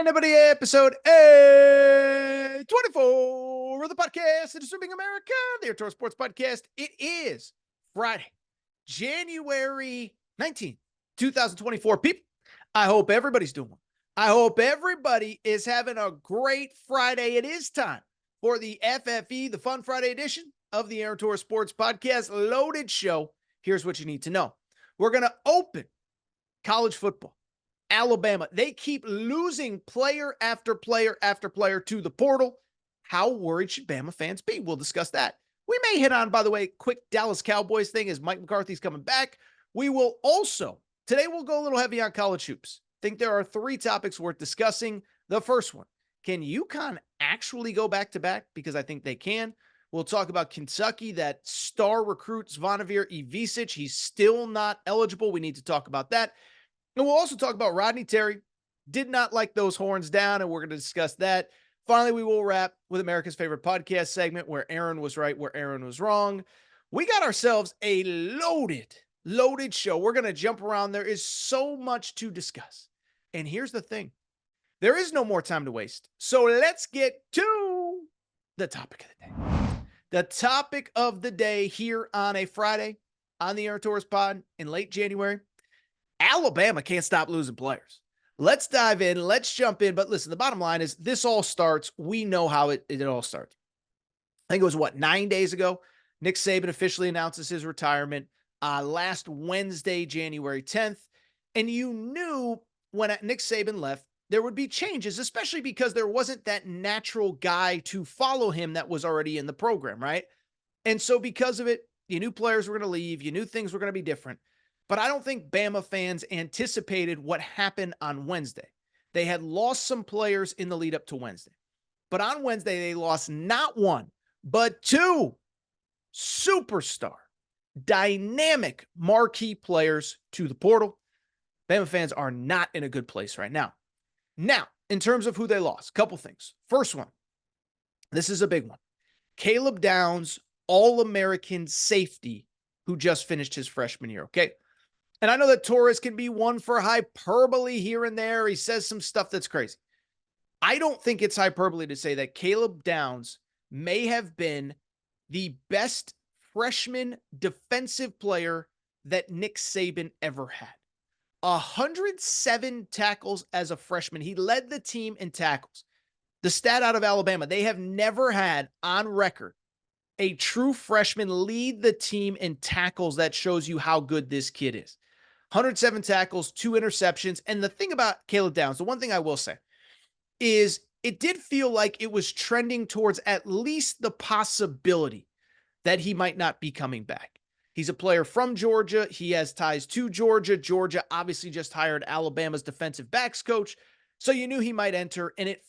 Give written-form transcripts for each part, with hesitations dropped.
Anybody episode 24 of the podcast, the Disturbing America, the Air Sports Podcast. It is Friday, January 19th, 2024. People, I hope everybody's doing well. I hope everybody is having a great Friday. It is time for the FFE, the Fun Friday edition of the Air Sports Podcast. Loaded show. Here's what you need to know. We're going to open college football. Alabama, they keep losing player after player after player to the portal. How worried should Bama fans be? We'll discuss that. We may hit on, by the way, quick Dallas Cowboys thing as Mike McCarthy's coming back. We will also, today we'll go a little heavy on college hoops. Think there are three topics worth discussing. The first one, can UConn actually go back-to-back? Because I think they can. We'll talk about Kentucky, that star recruit Zvonimir Ivisic. He's still not eligible. We need to talk about that. And we'll also talk about Rodney Terry. Did not like those horns down, and we're going to discuss that. Finally, we will wrap with America's favorite podcast segment where Aaron was right, where Aaron was wrong. We got ourselves a loaded show. We're going to jump around. There is so much to discuss. And here's the thing. There is no more time to waste. So let's get to the topic of the day. The topic of the day here on a Friday on the Air Tours Pod in late January. Alabama can't stop losing players. Let's dive in. Let's jump in. But listen, the bottom line is this all starts. We know how it all starts. I think it was, 9 days ago, Nick Saban officially announces his retirement last Wednesday, January 10th. And you knew when Nick Saban left, there would be changes, especially because there wasn't that natural guy to follow him that was already in the program, right? And so because of it, you knew players were going to leave. You knew things were going to be different. But I don't think Bama fans anticipated what happened on Wednesday. They had lost some players in the lead up to Wednesday. But on Wednesday, they lost not one, but two superstar, dynamic marquee players to the portal. Bama fans are not in a good place right now. Now, in terms of who they lost, a couple things. First one, this is a big one. Caleb Downs, All-American safety, who just finished his freshman year, okay? And I know that Torres can be one for hyperbole here and there. He says some stuff that's crazy. I don't think it's hyperbole to say that Caleb Downs may have been the best freshman defensive player that Nick Saban ever had. 107 tackles as a freshman. He led the team in tackles. The stat out of Alabama, they have never had on record a true freshman lead the team in tackles. That shows you how good this kid is. 107 tackles, 2 interceptions. And the thing about Caleb Downs, the one thing I will say is it did feel like it was trending towards at least the possibility that he might not be coming back. He's a player from Georgia. He has ties to Georgia. Georgia obviously just hired Alabama's defensive backs coach. So you knew he might enter. And it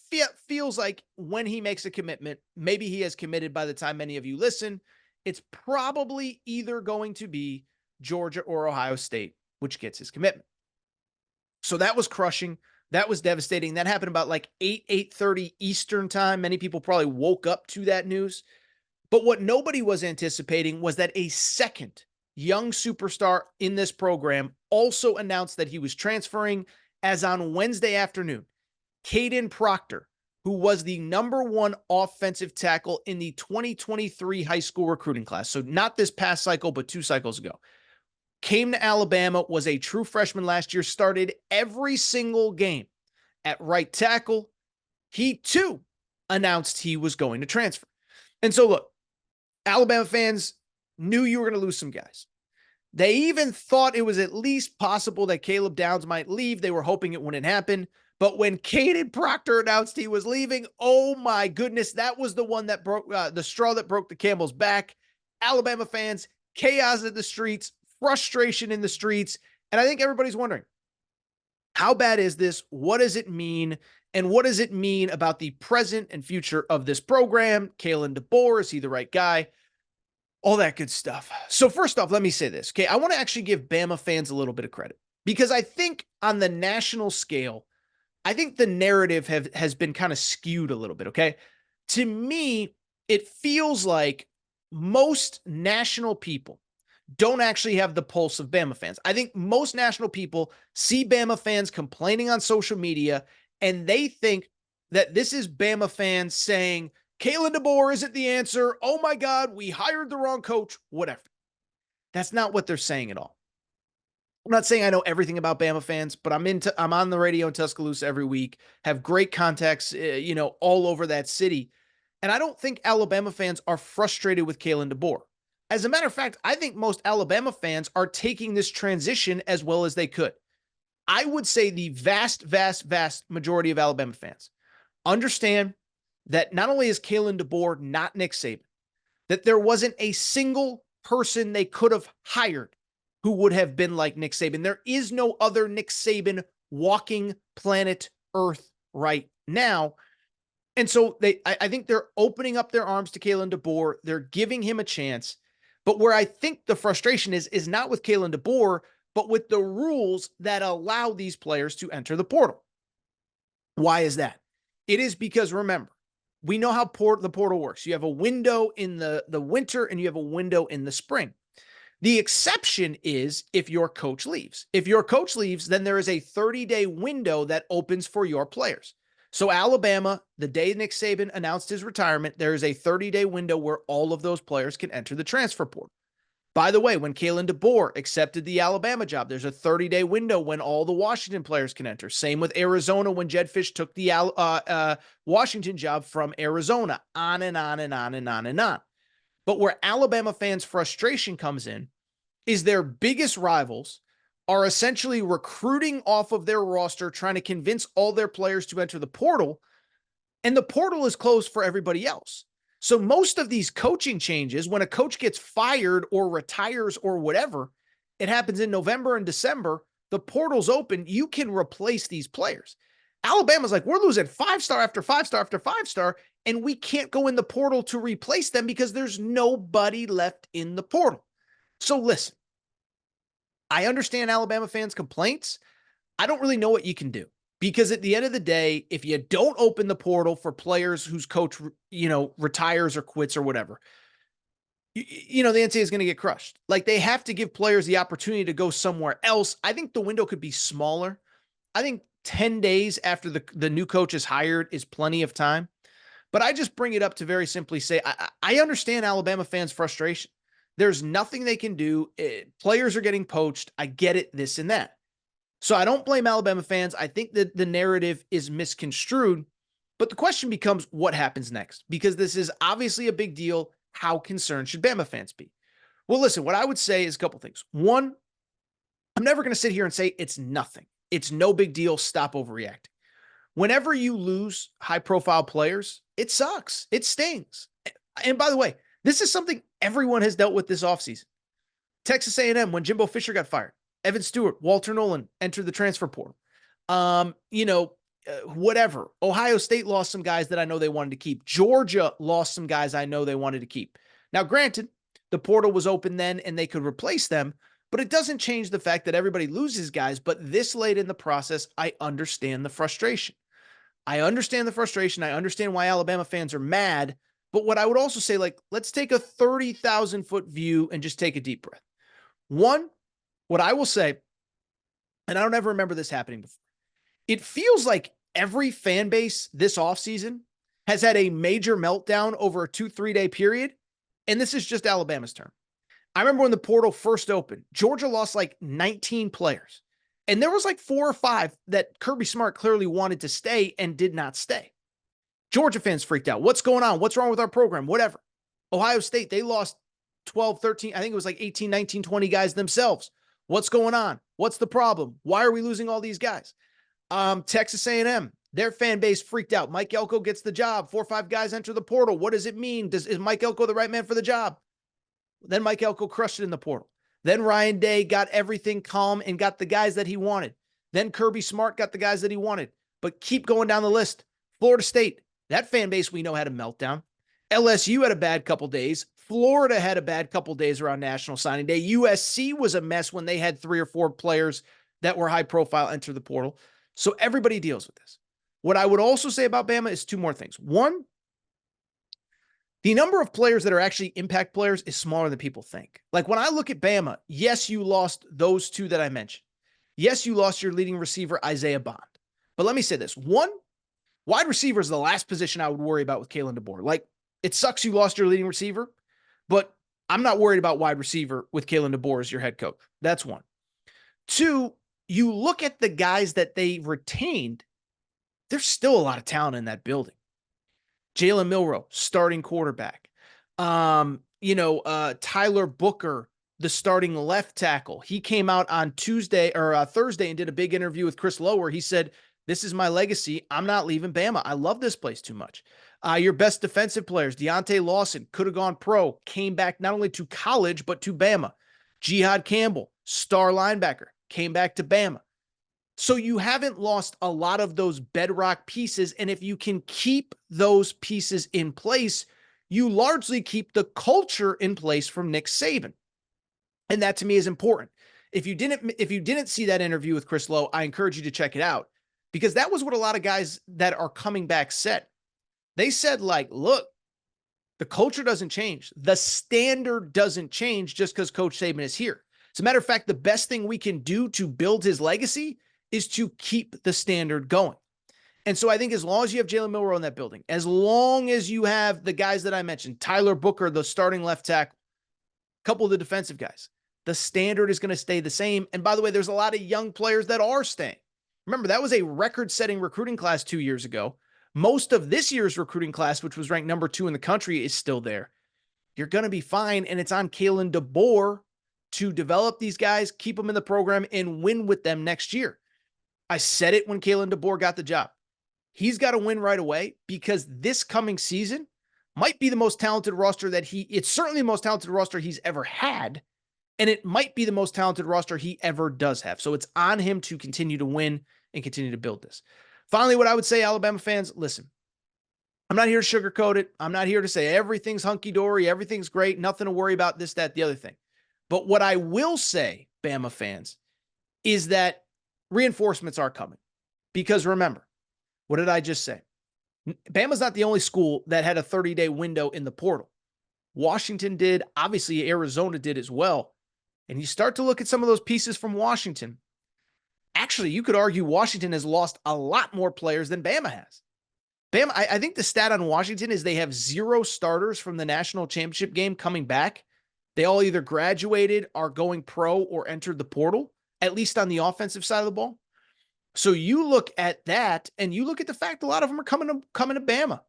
feels like when he makes a commitment, maybe he has committed by the time many of you listen, it's probably either going to be Georgia or Ohio State, which gets his commitment. So that was crushing. That was devastating. That happened about 8:30 Eastern time. Many people probably woke up to that news. But what nobody was anticipating was that a second young superstar in this program also announced that he was transferring as on Wednesday afternoon. Caden Proctor, who was the #1 offensive tackle in the 2023 high school recruiting class. So not this past cycle, but 2 cycles ago. Came to Alabama, was a true freshman last year, started every single game at right tackle. He too announced he was going to transfer. And so look, Alabama fans knew you were going to lose some guys. They even thought it was at least possible that Caleb Downs might leave. They were hoping it wouldn't happen. But when Caden Proctor announced he was leaving, oh my goodness, that was the one that broke the straw that broke the camel's back. Alabama fans, chaos in the streets, frustration in the streets. And I think everybody's wondering, how bad is this? What does it mean? And what does it mean about the present and future of this program? Kalen DeBoer, is he the right guy? All that good stuff. So first off, let me say this. Okay, I want to actually give Bama fans a little bit of credit because I think on the national scale, I think the narrative has been kind of skewed a little bit, okay? To me, it feels like most national people don't actually have the pulse of Bama fans. I think most national people see Bama fans complaining on social media and they think that this is Bama fans saying, Kalen DeBoer isn't the answer. Oh my God, we hired the wrong coach, whatever. That's not what they're saying at all. I'm not saying I know everything about Bama fans, but I'm on the radio in Tuscaloosa every week, have great contacts, all over that city. And I don't think Alabama fans are frustrated with Kalen DeBoer. As a matter of fact, I think most Alabama fans are taking this transition as well as they could. I would say the vast, vast, vast majority of Alabama fans understand that not only is Kalen DeBoer not Nick Saban, that there wasn't a single person they could have hired who would have been like Nick Saban. There is no other Nick Saban walking planet Earth right now. And so I think they're opening up their arms to Kalen DeBoer. They're giving him a chance. But where I think the frustration is not with Kalen DeBoer, but with the rules that allow these players to enter the portal. Why is that? It is because, remember, we know how the portal works. You have a window in the winter and you have a window in the spring. The exception is if your coach leaves. If your coach leaves, then there is a 30-day window that opens for your players. So Alabama, the day Nick Saban announced his retirement, there is a 30-day window where all of those players can enter the transfer portal. By the way, when Kalen DeBoer accepted the Alabama job, there's a 30-day window when all the Washington players can enter. Same with Arizona when Jedd Fisch took the Washington job from Arizona, on and on and on and on and on. But where Alabama fans' frustration comes in is their biggest rivals are essentially recruiting off of their roster, trying to convince all their players to enter the portal, and the portal is closed for everybody else. So most of these coaching changes, when a coach gets fired or retires or whatever, it happens in November and December, the portal's open, you can replace these players. Alabama's like, we're losing 5-star after 5-star after 5-star, and we can't go in the portal to replace them because there's nobody left in the portal. So listen, I understand Alabama fans' complaints. I don't really know what you can do. Because at the end of the day, if you don't open the portal for players whose coach, retires or quits or whatever, the NCAA is going to get crushed. Like, they have to give players the opportunity to go somewhere else. I think the window could be smaller. I think 10 days after the new coach is hired is plenty of time. But I just bring it up to very simply say, I understand Alabama fans' frustration. There's nothing they can do. Players are getting poached. I get it, this and that. So I don't blame Alabama fans. I think that the narrative is misconstrued, but the question becomes what happens next, because this is obviously a big deal. How concerned should Bama fans be? Well, listen, what I would say is a couple things. One, I'm never going to sit here and say it's nothing. It's no big deal. Stop overreacting. Whenever you lose high-profile players, it sucks. It stings. And by the way, this is something everyone has dealt with this offseason. Texas A&M, when Jimbo Fisher got fired, Evan Stewart, Walter Nolan entered the transfer portal. Whatever. Ohio State lost some guys that I know they wanted to keep. Georgia lost some guys I know they wanted to keep. Now, granted, the portal was open then and they could replace them, but it doesn't change the fact that everybody loses guys. But this late in the process, I understand the frustration. I understand why Alabama fans are mad. But what I would also say, let's take a 30,000-foot view and just take a deep breath. One, what I will say, and I don't ever remember this happening before, it feels like every fan base this offseason has had a major meltdown over a 2-3 day period, and this is just Alabama's turn. I remember when the portal first opened, Georgia lost 19 players, and there was 4 or 5 that Kirby Smart clearly wanted to stay and did not stay. Georgia fans freaked out. What's going on? What's wrong with our program? Whatever. Ohio State, they lost 12, 13, I think it was 18, 19, 20 guys themselves. What's going on? What's the problem? Why are we losing all these guys? Texas A&M, their fan base freaked out. Mike Elko gets the job. 4 or 5 guys enter the portal. What does it mean? Is Mike Elko the right man for the job? Then Mike Elko crushed it in the portal. Then Ryan Day got everything calm and got the guys that he wanted. Then Kirby Smart got the guys that he wanted. But keep going down the list. Florida State, that fan base we know had a meltdown. LSU had a bad couple days. Florida had a bad couple days around National Signing Day. USC was a mess when they had 3 or 4 players that were high profile enter the portal. So everybody deals with this. What I would also say about Bama is 2 more things. One, the number of players that are actually impact players is smaller than people think. When I look at Bama, yes, you lost those 2 that I mentioned. Yes, you lost your leading receiver, Isaiah Bond. But let me say this. One, wide receiver is the last position I would worry about with Kalen DeBoer. Like, it sucks you lost your leading receiver, but I'm not worried about wide receiver with Kalen DeBoer as your head coach. That's one. Two, you look at the guys that they retained, there's still a lot of talent in that building. Jalen Milroe, starting quarterback. Tyler Booker, the starting left tackle. He came out on Thursday and did a big interview with Chris Lowe where he said, "This is my legacy. I'm not leaving Bama. I love this place too much." Your best defensive players, Deontay Lawson, could have gone pro, came back not only to college, but to Bama. Jihad Campbell, star linebacker, came back to Bama. So you haven't lost a lot of those bedrock pieces. And if you can keep those pieces in place, you largely keep the culture in place from Nick Saban. And that to me is important. If you didn't see that interview with Chris Lowe, I encourage you to check it out, because that was what a lot of guys that are coming back said. They said, like, look, the culture doesn't change. The standard doesn't change just because Coach Saban is here. As a matter of fact, the best thing we can do to build his legacy is to keep the standard going. And so I think as long as you have Jalen Milroe in that building, as long as you have the guys that I mentioned, Tyler Booker, the starting left tackle, a couple of the defensive guys, the standard is going to stay the same. And by the way, there's a lot of young players that are staying. Remember, that was a record-setting recruiting class 2 years ago. Most of this year's recruiting class, which was ranked number 2 in the country, is still there. You're going to be fine, and it's on Kalen DeBoer to develop these guys, keep them in the program, and win with them next year. I said it when Kalen DeBoer got the job. He's got to win right away, because this coming season might be the most talented roster it's certainly the most talented roster he's ever had, and it might be the most talented roster he ever does have. So it's on him to continue to win and continue to build this. Finally, what I would say, Alabama fans, listen, I'm not here to sugarcoat it. I'm not here to say everything's hunky-dory, everything's great, nothing to worry about, this, that, the other thing. But what I will say, Bama fans, is that reinforcements are coming. Because remember, what did I just say? Bama's not the only school that had a 30-day window in the portal. Washington did. Obviously, Arizona did as well. And you start to look at some of those pieces from Washington. Actually, you could argue Washington has lost a lot more players than Bama has. Bama, I think the stat on Washington is they have 0 starters from the national championship game coming back. They all either graduated, are going pro, or entered the portal, at least on the offensive side of the ball. So you look at that, and you look at the fact a lot of them are coming to Bama.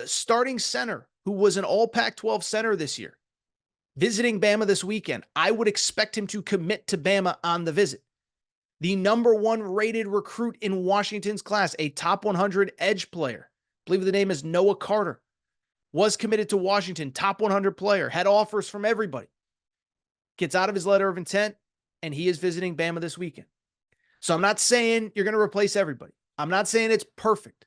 Starting center, who was an all Pac-12 center this year, visiting Bama this weekend. I would expect him to commit to Bama on the visit. The number 1 rated recruit in Washington's class, a top 100 edge player, I believe the name is Noah Carter, was committed to Washington, top 100 player, had offers from everybody. Gets out of his letter of intent, and he is visiting Bama this weekend. So I'm not saying you're going to replace everybody. I'm not saying it's perfect,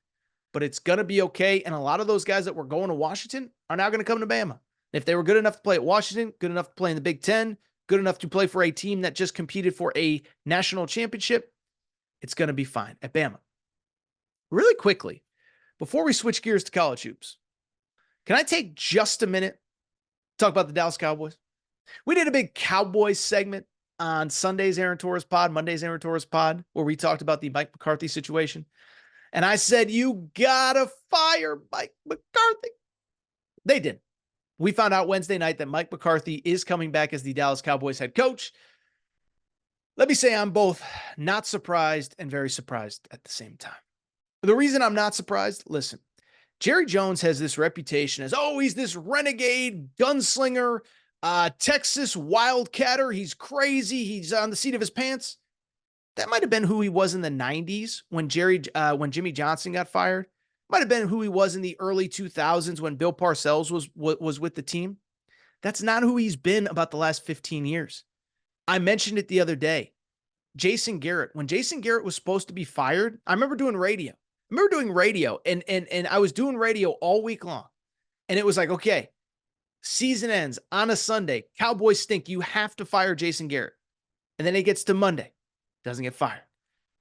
but it's going to be okay. And a lot of those guys that were going to Washington are now going to come to Bama. If they were good enough to play at Washington, good enough to play in the Big Ten, good enough to play for a team that just competed for a national championship, it's going to be fine at Bama. Really quickly, before we switch gears to college hoops, can I take just a minute to talk about the Dallas Cowboys? We did a big Cowboys segment on Sunday's Aaron Torres pod, Monday's Aaron Torres pod, where we talked about the Mike McCarthy situation. And I said, you gotta fire Mike McCarthy. They didn't. We found out Wednesday night that Mike McCarthy is coming back as the Dallas Cowboys head coach. Let me say I'm both not surprised and very surprised at the same time. The reason I'm not surprised, listen, Jerry Jones has this reputation as, he's this renegade gunslinger, Texas wildcatter. He's crazy. He's on the seat of his pants. That might have been who he was in the 90s when Jimmy Johnson got fired. Might have been who he was in the early 2000s when Bill Parcells was with the team. That's not who he's been about the last 15 years. I mentioned it the other day. Jason Garrett. When Jason Garrett was supposed to be fired, I remember doing radio. And I was doing radio all week long. And it was like, okay, season ends on a Sunday. Cowboys stink. You have to fire Jason Garrett. And then it gets to Monday. Doesn't get fired.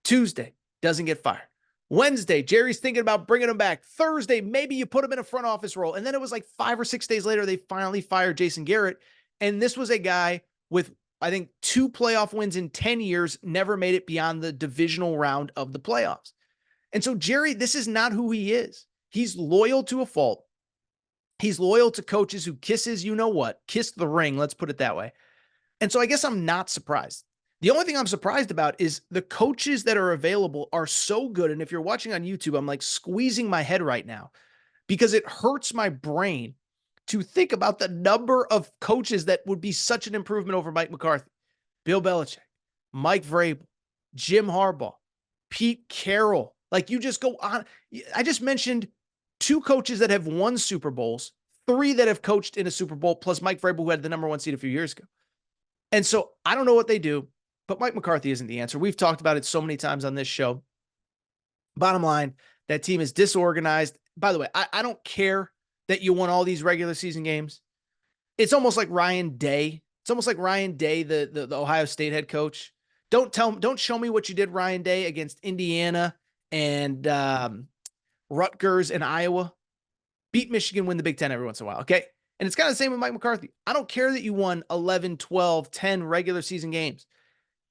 Tuesday. Doesn't get fired. Wednesday, Jerry's thinking about bringing him back. Thursday, maybe you put him in a front office role. And then it was like 5 or 6 days later, they finally fired Jason Garrett. And this was a guy with, I think, 2 playoff wins in 10 years, never made it beyond the divisional round of the playoffs. And so Jerry, this is not who he is. He's loyal to a fault. He's loyal to coaches who kisses, you know what, kiss the ring. Let's put it that way. And so I guess I'm not surprised. The only thing I'm surprised about is the coaches that are available are so good. And if you're watching on YouTube, I'm like squeezing my head right now because it hurts my brain to think about the number of coaches that would be such an improvement over Mike McCarthy. Bill Belichick, Mike Vrabel, Jim Harbaugh, Pete Carroll. Like you just go on. I just mentioned 2 coaches that have won Super Bowls, 3 that have coached in a Super Bowl, plus Mike Vrabel, who had the number 1 seed a few years ago. And so I don't know what they do, but Mike McCarthy isn't the answer. We've talked about it so many times on this show. Bottom line, that team is disorganized. By the way, I don't care that you won all these regular season games. It's almost like Ryan Day. It's almost like Ryan Day, the Ohio State head coach. Don't show me what you did, Ryan Day, against Indiana and Rutgers and Iowa. Beat Michigan, win the Big Ten every once in a while, okay? And it's kind of the same with Mike McCarthy. I don't care that you won 11, 12, 10 regular season games.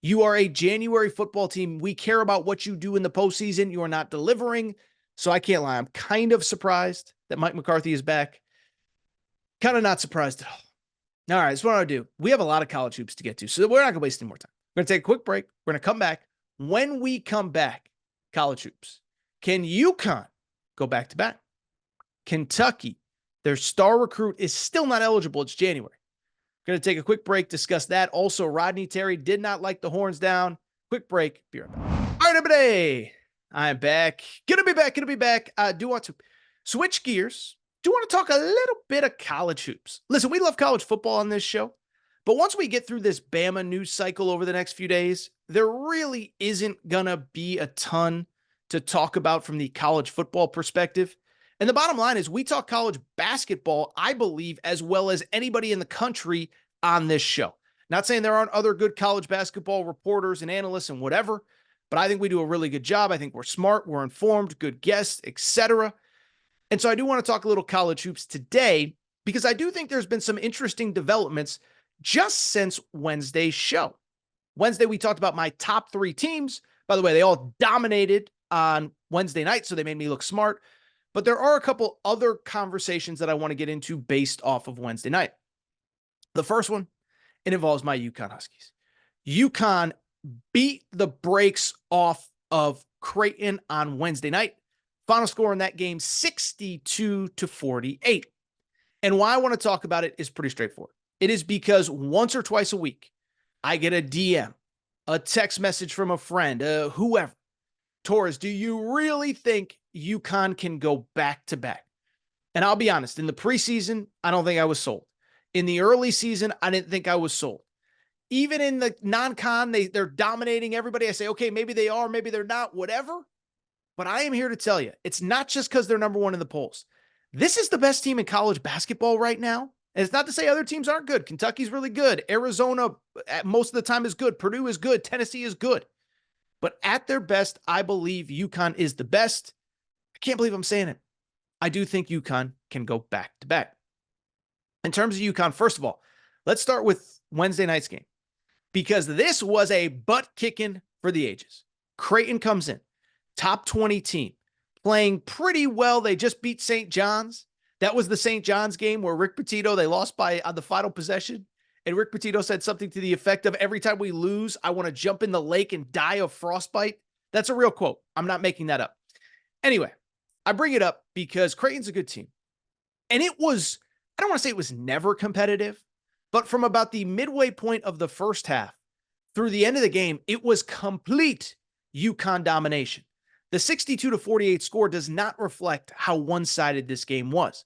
You are a January football team. We care about what you do in the postseason. You are not delivering. So I can't lie. I'm kind of surprised that Mike McCarthy is back. Kind of not surprised at all. All right, that's what I do. We have a lot of college hoops to get to, so we're not going to waste any more time. We're going to take a quick break. We're going to come back. When we come back, college hoops. Can UConn go back-to-back? Kentucky, their star recruit is still not eligible. It's January. Going to take a quick break, discuss that. Also, Rodney Terry did not like the horns down. Quick break. Be right back. All right, everybody. I'm back. Gonna be back. I do want to switch gears. Do want to talk a little bit of college hoops. Listen, we love college football on this show, but once we get through this Bama news cycle over the next few days, there really isn't gonna be a ton to talk about from the college football perspective. And the bottom line is we talk college basketball, I believe, as well as anybody in the country on this show. Not saying there aren't other good college basketball reporters and analysts and whatever, but I think we do a really good job. I think we're smart, we're informed, good guests, etc. And so I do want to talk a little college hoops today because I do think there's been some interesting developments just since Wednesday's show. Wednesday, we talked about my top 3 teams. By the way, they all dominated on Wednesday night, so they made me look smart. But there are a couple other conversations that I want to get into based off of Wednesday night. The first one, it involves my UConn Huskies. UConn beat the brakes off of Creighton on Wednesday night. Final score in that game, 62-48. And why I want to talk about it is pretty straightforward. It is because once or twice a week, I get a DM, a text message from a friend, whoever. Torres, do you really think UConn can go back-to-back? And I'll be honest, in the preseason, I don't think I was sold. In the early season, I didn't think I was sold. Even in the non-con, they're dominating everybody. I say, okay, maybe they are, maybe they're not, whatever. But I am here to tell you, it's not just because they're number 1 in the polls. This is the best team in college basketball right now. And it's not to say other teams aren't good. Kentucky's really good. Arizona, most of the time, is good. Purdue is good. Tennessee is good. But at their best, I believe UConn is the best. I can't believe I'm saying it. I do think UConn can go back-to-back. In terms of UConn, first of all, let's start with Wednesday night's game because this was a butt-kicking for the ages. Creighton comes in, top 20 team, playing pretty well. They just beat St. John's. That was the St. John's game where Rick Pitino, they lost on the final possession. And Rick Pitino said something to the effect of, every time we lose, I want to jump in the lake and die of frostbite. That's a real quote. I'm not making that up. Anyway, I bring it up because Creighton's a good team. And it was, I don't want to say it was never competitive, but from about the midway point of the first half through the end of the game, it was complete UConn domination. The 62-48 score does not reflect how one-sided this game was.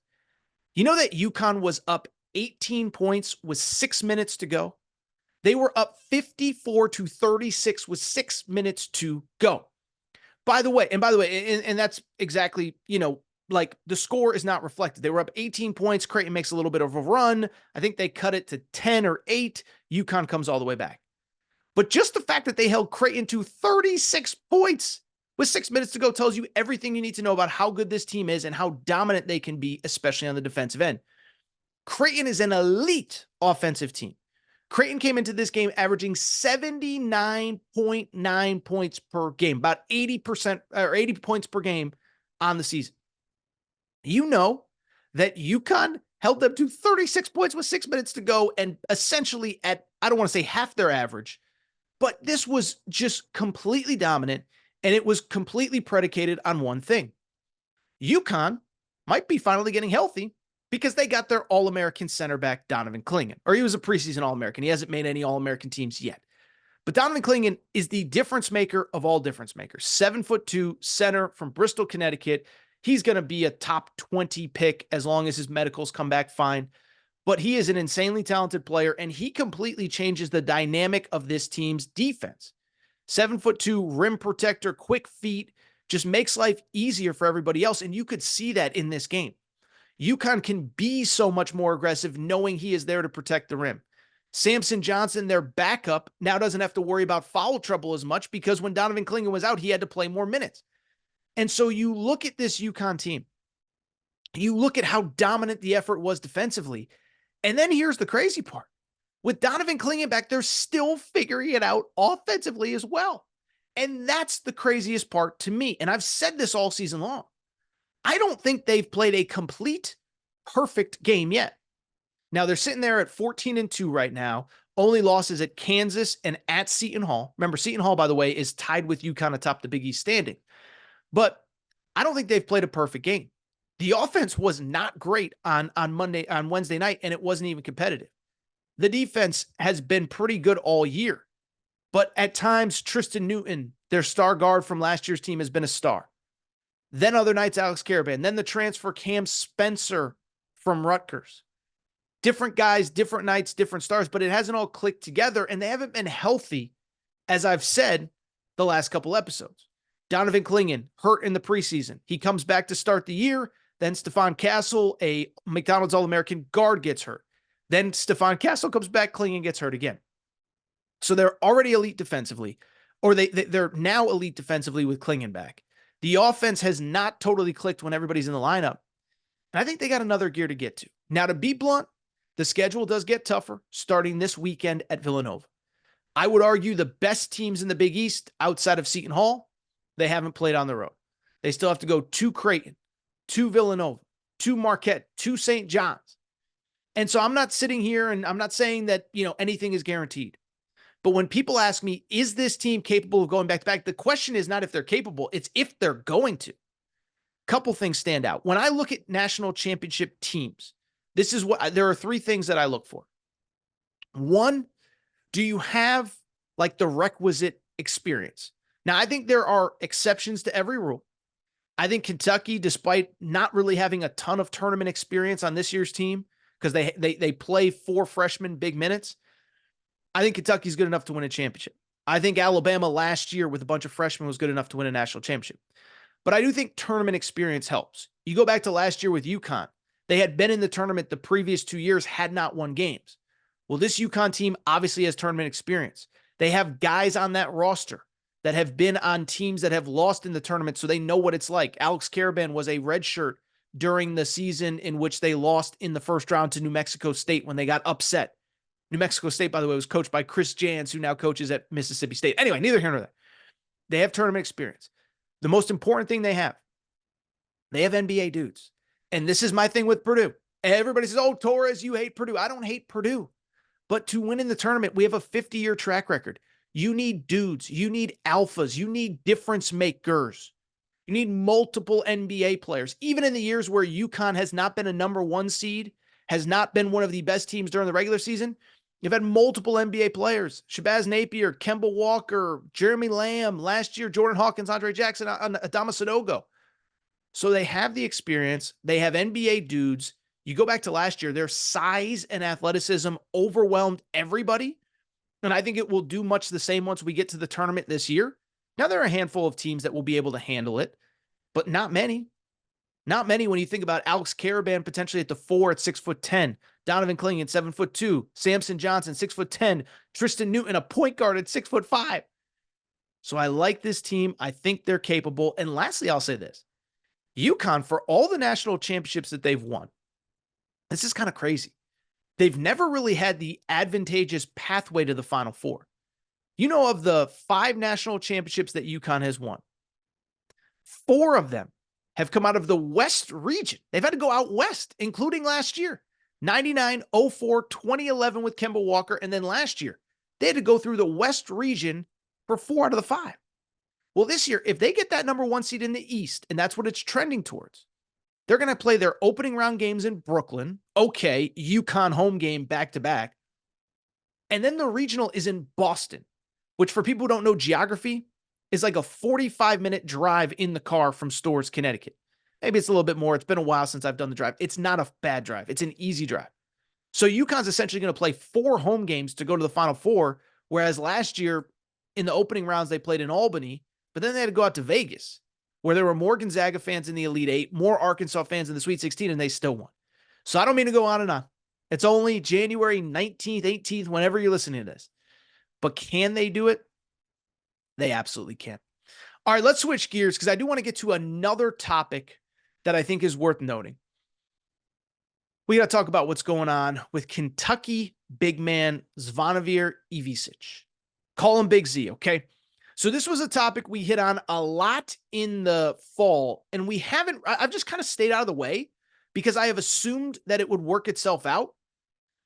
You know that UConn was up 18 points with 6 minutes to go? They were up 54-36 with 6 minutes to go. By the way, and that's exactly, like the score is not reflected. They were up 18 points. Creighton makes a little bit of a run. I think they cut it to 10 or 8. UConn comes all the way back. But just the fact that they held Creighton to 36 points with 6 minutes to go tells you everything you need to know about how good this team is and how dominant they can be, especially on the defensive end. Creighton is an elite offensive team. Creighton came into this game averaging 79.9 points per game, about 80% or 80 points per game on the season. You know that UConn held them to 36 points with 6 minutes to go and essentially at, I don't want to say half their average, but this was just completely dominant, and it was completely predicated on one thing. UConn might be finally getting healthy because they got their All-American center back, Donovan Clingan, or he was a preseason All-American. He hasn't made any All-American teams yet. But Donovan Clingan is the difference maker of all difference makers. 7'2" center from Bristol, Connecticut. He's going to be a top 20 pick as long as his medicals come back fine. But he is an insanely talented player, and he completely changes the dynamic of this team's defense. 7'2", rim protector, quick feet, just makes life easier for everybody else. And you could see that in this game. UConn can be so much more aggressive knowing he is there to protect the rim. Samson Johnson, their backup, now doesn't have to worry about foul trouble as much because when Donovan Clingan was out, he had to play more minutes. And so you look at this UConn team, you look at how dominant the effort was defensively, and then here's the crazy part. With Donovan Clingan back, they're still figuring it out offensively as well. And that's the craziest part to me. And I've said this all season long. I don't think they've played a complete, perfect game yet. Now, they're sitting there at 14-2 right now. Only losses at Kansas and at Seton Hall. Remember, Seton Hall, by the way, is tied with UConn atop the Big East standing. But I don't think they've played a perfect game. The offense was not great on Wednesday night, and it wasn't even competitive. The defense has been pretty good all year. But at times, Tristan Newton, their star guard from last year's team, has been a star. Then other nights, Alex Karaban. Then the transfer Cam Spencer from Rutgers. Different guys, different nights, different stars, but it hasn't all clicked together, and they haven't been healthy, as I've said the last couple episodes. Donovan Clingan, hurt in the preseason. He comes back to start the year. Then Stephon Castle, a McDonald's All-American guard, gets hurt. Then Stephon Castle comes back, Clingan gets hurt again. So they're already elite defensively, or they're now elite defensively with Clingan back. The offense has not totally clicked when everybody's in the lineup. And I think they got another gear to get to. Now, to be blunt, the schedule does get tougher starting this weekend at Villanova. I would argue the best teams in the Big East outside of Seton Hall, they haven't played on the road. They still have to go to Creighton, to Villanova, to Marquette, to St. John's. And so I'm not sitting here and I'm not saying that, anything is guaranteed. But when people ask me, is this team capable of going back to back? The question is not if they're capable, it's if they're going to. Couple things stand out. When I look at national championship teams, there are three things that I look for. One, do you have the requisite experience? Now, I think there are exceptions to every rule. I think Kentucky, despite not really having a ton of tournament experience on this year's team, because they play 4 freshmen big minutes, I think Kentucky's good enough to win a championship. I think Alabama last year with a bunch of freshmen was good enough to win a national championship. But I do think tournament experience helps. You go back to last year with UConn. They had been in the tournament the previous 2 years, had not won games. Well, this UConn team obviously has tournament experience. They have guys on that roster that have been on teams that have lost in the tournament, so they know what it's like. Alex Karaban was a redshirt during the season in which they lost in the first round to New Mexico State when they got upset. New Mexico State, by the way, was coached by Chris Jans, who now coaches at Mississippi State. Anyway, neither here nor there. They have tournament experience. The most important thing they have NBA dudes. And this is my thing with Purdue. Everybody says, oh, Torres, you hate Purdue. I don't hate Purdue. But to win in the tournament, we have a 50-year track record. You need dudes. You need alphas. You need difference makers. You need multiple NBA players. Even in the years where UConn has not been a number 1 seed, has not been one of the best teams during the regular season, you've had multiple NBA players. Shabazz Napier, Kemba Walker, Jeremy Lamb, last year, Jordan Hawkins, Andre Jackson, Adama Sanogo. So they have the experience. They have NBA dudes. You go back to last year, their size and athleticism overwhelmed everybody. And I think it will do much the same once we get to the tournament this year. Now, there are a handful of teams that will be able to handle it, but not many. Not many when you think about Alex Karaban potentially at the 4 at 6'10", Donovan Clingan 7'2", Samson Johnson 6'10", Tristan Newton a point guard at 6'5". So I like this team. I think they're capable. And lastly, I'll say this. UConn, for all the national championships that they've won, this is kind of crazy. they've never really had the advantageous pathway to the Final Four. You know, of the 5 national championships that UConn has won, 4 of them have come out of the West region. They've had to go out west, including last year, 99, 04, 2011 with Kemba Walker. And then last year, they had to go through the West region for 4 out of the 5. Well, this year, if they get that number 1 seed in the East, and that's what it's trending towards, they're going to play their opening round games in Brooklyn. Okay, UConn home game back-to-back. And then the regional is in Boston, which for people who don't know geography is like a 45-minute drive in the car from Storrs, Connecticut. Maybe it's a little bit more. It's been a while since I've done the drive. It's not a bad drive. It's an easy drive. So UConn's essentially going to play 4 home games to go to the Final Four, whereas last year in the opening rounds they played in Albany, but then they had to go out to Vegas, where there were more Gonzaga fans in the Elite Eight, more Arkansas fans in the Sweet 16, and they still won. So I don't mean to go on and on. It's only January 19th, 18th, whenever you're listening to this. But can they do it? They absolutely can. All right, let's switch gears because I do want to get to another topic that I think is worth noting. We got to talk about what's going on with Kentucky big man Zvonimir Ivisic. Call him Big Z, okay? So this was a topic we hit on a lot in the fall, and I've just kind of stayed out of the way because I have assumed that it would work itself out,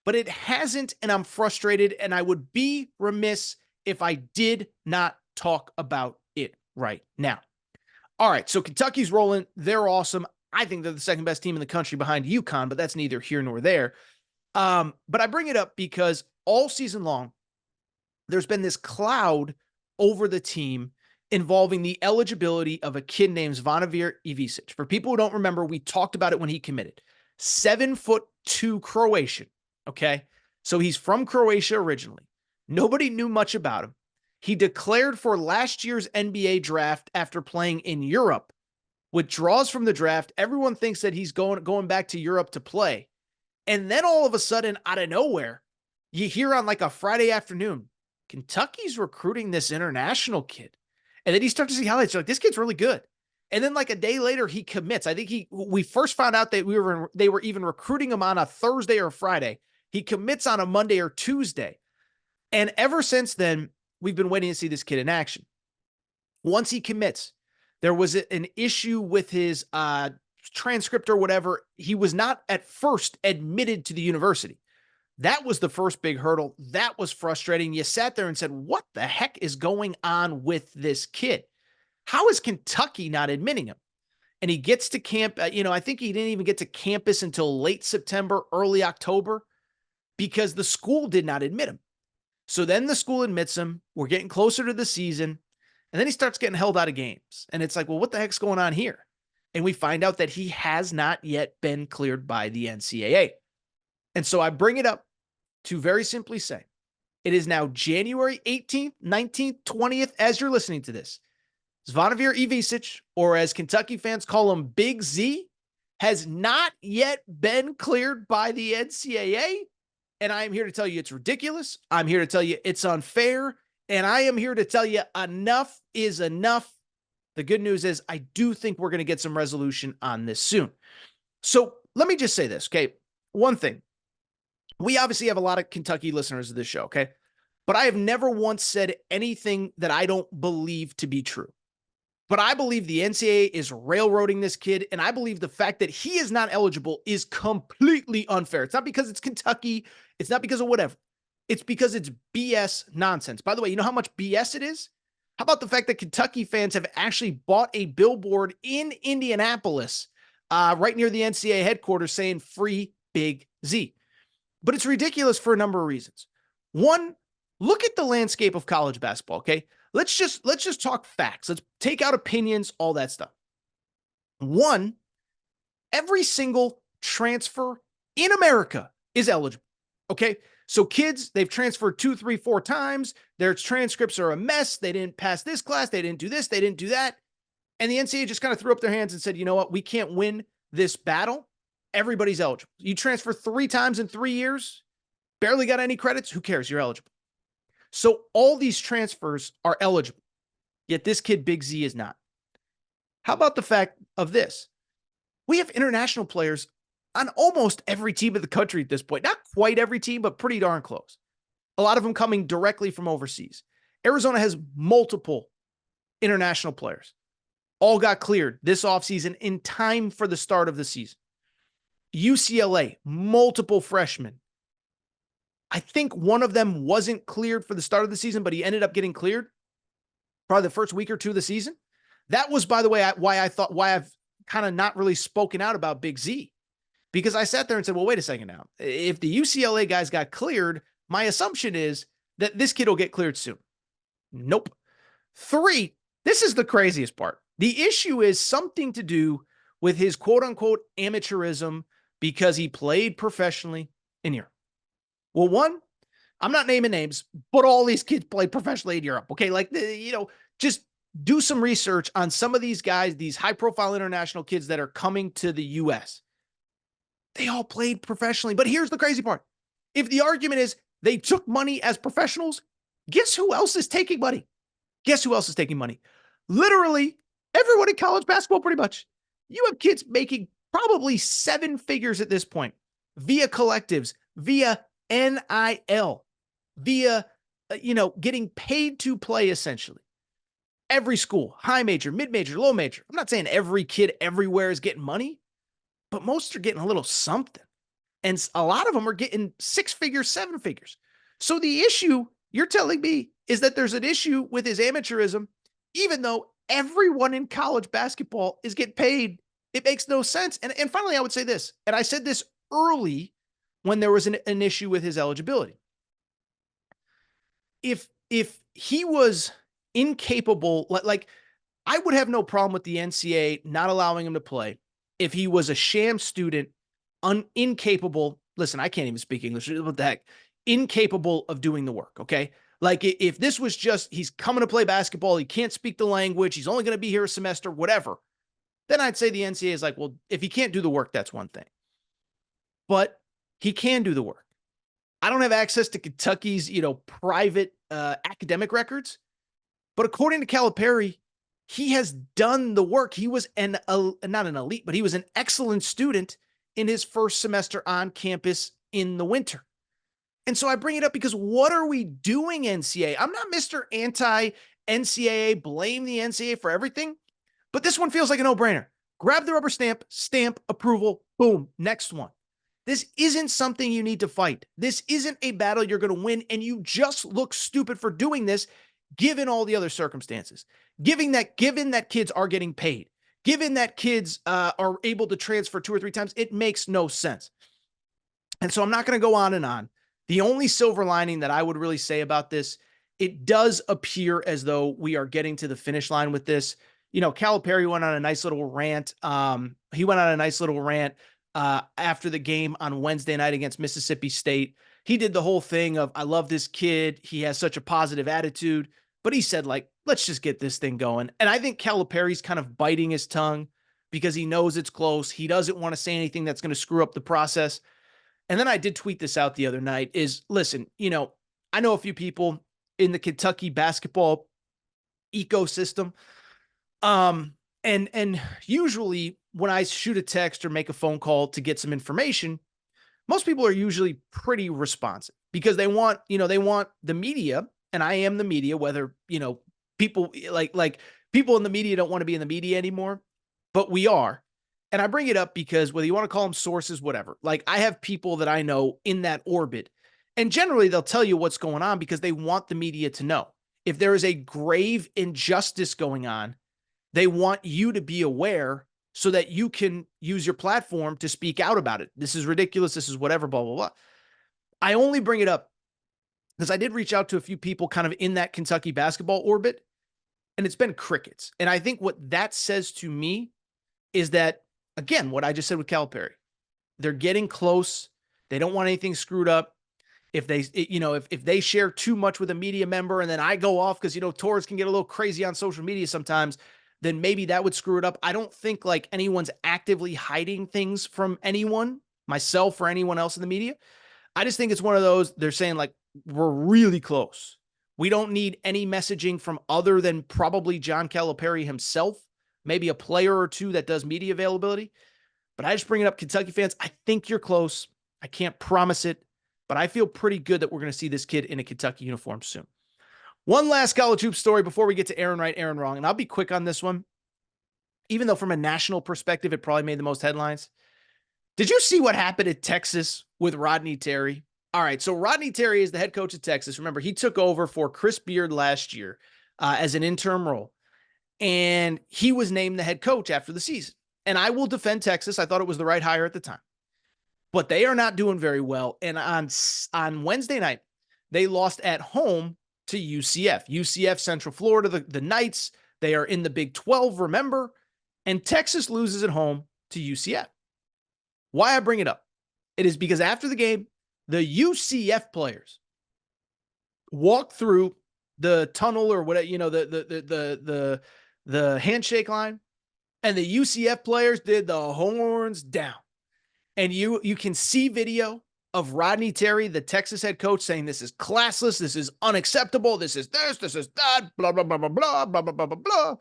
but it hasn't, and I'm frustrated, and I would be remiss if I did not talk about it right now. All right, so Kentucky's rolling. They're awesome. I think they're the second best team in the country behind UConn, but that's neither here nor there. But I bring it up because all season long, there's been this cloud over the team involving the eligibility of a kid named Zvonimir Ivisic. For people who don't remember, we talked about it when he committed. 7'2" Croatian, okay? So he's from Croatia originally. Nobody knew much about him. He declared for last year's NBA draft after playing in Europe. Withdraws from the draft. Everyone thinks that he's going back to Europe to play. And then all of a sudden, out of nowhere, you hear on like a Friday afternoon, Kentucky's recruiting this international kid. And then you start to see highlights. You're like, this kid's really good. And then like a day later, he commits. I think we first found out that they were even recruiting him on a Thursday or Friday. He commits on a Monday or Tuesday. And ever since then, we've been waiting to see this kid in action. Once he commits, there was an issue with his transcript or whatever. He was not at first admitted to the university. That was the first big hurdle. That was frustrating. You sat there and said, what the heck is going on with this kid? How is Kentucky not admitting him? And he gets to camp. I think he didn't even get to campus until late September, early October, because the school did not admit him. So then the school admits him. We're getting closer to the season. And then he starts getting held out of games. And it's like, well, what the heck's going on here? And we find out that he has not yet been cleared by the NCAA. And so I bring it up to very simply say, it is now January 18th, 19th, 20th, as you're listening to this. Zvonimir Ivisic, or as Kentucky fans call him, Big Z, has not yet been cleared by the NCAA. And I am here to tell you it's ridiculous. I'm here to tell you it's unfair. And I am here to tell you enough is enough. The good news is I do think we're going to get some resolution on this soon. So let me just say this, okay? One thing. We obviously have a lot of Kentucky listeners of this show, okay? But I have never once said anything that I don't believe to be true. But I believe the NCAA is railroading this kid, and I believe the fact that he is not eligible is completely unfair. It's not because it's Kentucky. It's not because of whatever. It's because it's BS nonsense. By the way, you know how much BS it is? How about the fact that Kentucky fans have actually bought a billboard in Indianapolis, right near the NCAA headquarters saying free Big Z? But it's ridiculous for a number of reasons. One, look at the landscape of college basketball, okay? Let's just talk facts. Let's take out opinions, all that stuff. One, every single transfer in America is eligible, okay? So kids, they've transferred 2, 3, 4 times. Their transcripts are a mess. They didn't pass this class. They didn't do this. They didn't do that. And the NCAA just kind of threw up their hands and said, you know what? We can't win this battle. Everybody's eligible. You transfer 3 times in 3 years, barely got any credits. Who cares? You're eligible. So all these transfers are eligible, yet this kid, Big Z, is not. How about the fact of this? We have international players on almost every team in the country at this point. Not quite every team, but pretty darn close. A lot of them coming directly from overseas. Arizona has multiple international players. All got cleared this offseason in time for the start of the season. UCLA, multiple freshmen. I think one of them wasn't cleared for the start of the season, but he ended up getting cleared probably the first week or two of the season. That was, by the way, why I've kind of not really spoken out about Big Z, because I sat there and said, well, wait a second now. If the UCLA guys got cleared, my assumption is that this kid will get cleared soon. Nope. 3, this is the craziest part. The issue is something to do with his quote unquote amateurism because he played professionally in Europe. Well, 1, I'm not naming names, but all these kids played professionally in Europe. Okay. Like, just do some research on some of these guys, these high profile international kids that are coming to the US. They all played professionally. But here's the crazy part. If the argument is they took money as professionals, guess who else is taking money? Guess who else is taking money? Literally everyone in college basketball, pretty much. You have kids making probably 7 figures at this point via collectives, via NIL, via, getting paid to play essentially. Every school, high major, mid major, low major. I'm not saying every kid everywhere is getting money, but most are getting a little something. And a lot of them are getting 6 figures, 7 figures. So the issue you're telling me is that there's an issue with his amateurism, even though everyone in college basketball is getting paid. It makes no sense. And finally, I would say this, and I said this early when there was an issue with his eligibility. If he was incapable, like I would have no problem with the NCAA not allowing him to play if he was a sham student, incapable. Listen, I can't even speak English. What the heck? Incapable of doing the work. Okay. Like if this was just, he's coming to play basketball, he can't speak the language, he's only going to be here a semester, whatever, then I'd say the NCAA is like, well, if he can't do the work, that's one thing. But he can do the work. I don't have access to Kentucky's, private academic records. But according to Calipari, he has done the work. He was not an elite, but he was an excellent student in his first semester on campus in the winter. And so I bring it up because what are we doing, NCAA? I'm not Mr. Anti-NCAA, blame the NCAA for everything, but this one feels like a no-brainer. Grab the rubber stamp approval, boom, next one. This isn't something you need to fight. This isn't a battle you're going to win, and you just look stupid for doing this, given all the other circumstances. Given that kids are getting paid, given that kids are able to transfer 2 or 3 times, it makes no sense. And so I'm not going to go on and on. The only silver lining that I would really say about this, it does appear as though we are getting to the finish line with this. Calipari went on a nice little rant. After the game on Wednesday night against Mississippi State. He did the whole thing of, I love this kid. He has such a positive attitude. But he said, like, let's just get this thing going. And I think Calipari's kind of biting his tongue because he knows it's close. He doesn't want to say anything that's going to screw up the process. And then I did tweet this out the other night is, listen, I know a few people in the Kentucky basketball ecosystem. And usually when I shoot a text or make a phone call to get some information, most people are usually pretty responsive because they want the media, and I am the media, whether, people like people in the media don't want to be in the media anymore, but we are. And I bring it up because whether you want to call them sources, whatever, like I have people that I know in that orbit, and generally they'll tell you what's going on because they want the media to know. If there is a grave injustice going on, they want you to be aware so that you can use your platform to speak out about it. This is ridiculous. This is whatever, blah, blah, blah. I only bring it up because I did reach out to a few people kind of in that Kentucky basketball orbit, and it's been crickets. And I think what that says to me is that, again, what I just said with Calipari, they're getting close. They don't want anything screwed up. If they, if they share too much with a media member and then I go off because, Torres can get a little crazy on social media sometimes, then maybe that would screw it up. I don't think like anyone's actively hiding things from anyone, myself or anyone else in the media. I just think it's one of those, they're saying like, we're really close. We don't need any messaging from other than probably John Calipari himself, maybe a player or two that does media availability. But I just bring it up, Kentucky fans. I think you're close. I can't promise it, but I feel pretty good that we're going to see this kid in a Kentucky uniform soon. One last college hoop story before we get to Aaron Right, Aaron Wrong, and I'll be quick on this one. Even though from a national perspective, it probably made the most headlines. Did you see what happened at Texas with Rodney Terry? All right, so Rodney Terry is the head coach of Texas. Remember, he took over for Chris Beard last year as an interim role, and he was named the head coach after the season. And I will defend Texas. I thought it was the right hire at the time. But they are not doing very well. And on Wednesday night, they lost at home to UCF. UCF, Central Florida, the Knights, they are in the Big 12, remember? And Texas loses at home to UCF. Why I bring it up? It is because after the game, the UCF players walked through the tunnel or whatever, the handshake line, and the UCF players did the horns down. And you can see video of Rodney Terry, the Texas head coach, saying this is classless, this is unacceptable, this is this is that, blah, blah, blah, blah, blah, blah, blah, blah, blah, blah.